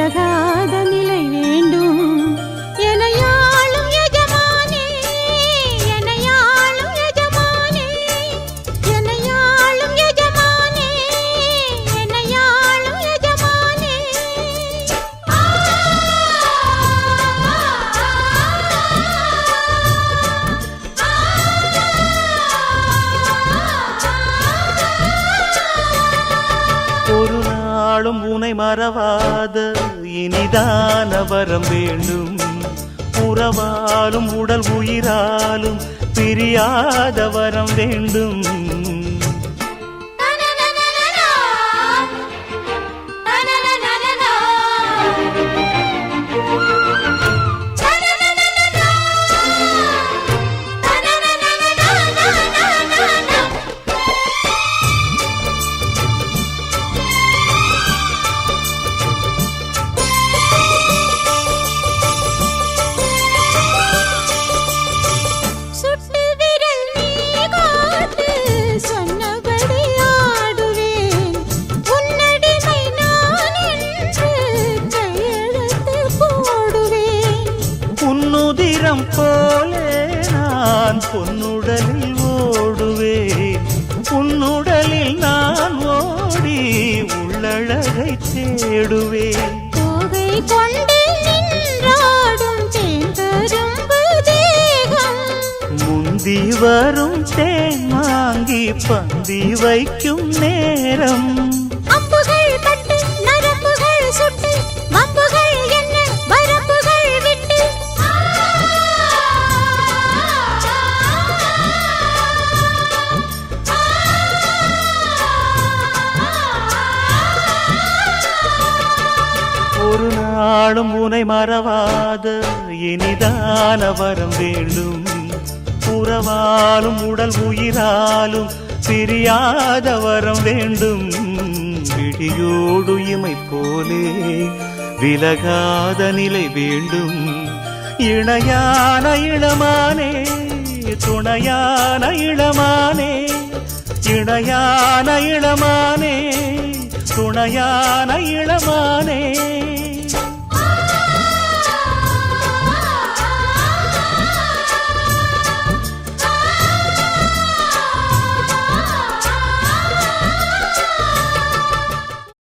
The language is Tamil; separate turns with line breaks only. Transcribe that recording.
விலகாத நிலை வேண்டும். எனையாளும் எஜமானே, எனையாளும் எஜமானே, எனையாளும் எஜமானே, எனையாளும் எஜமானே.
ஒரு நாளும் உனை மறவாத இனிதான வரம் வேண்டும். உறவாலும் உடல் உயிராலும் பிரியாத வரம் வேண்டும். உன்னுதிரம் போலே நான் பொன்னுடலில் ஓடுவேன். உன்னுடலில் நான் ஓடி உள்ளழகை தேடுவேன்.
கோகை கொண்டு நின்றாடும் தேங்கரும்பு தேகம்,
முந்தி வரும் தேன் வாங்கி பந்தி வைக்கும் நேரம்.
அம்புகள் பட்டு நரம்புகள் சுட்டு வம்புகள் என்ன வரம்புகள் விட்டு.
ஒரு நாளும் உனை மறவாத இனிதான வரம் வேண்டும். உறவாலும் உடல் உயிராலும் பிரியாத வரம் வேண்டும். விடியோடு இமை போலே விலகாத நிலை வேண்டும். இணையான இளமானே, துணையான இளமானே, இணையான இளமானே, துணையான இளமானே.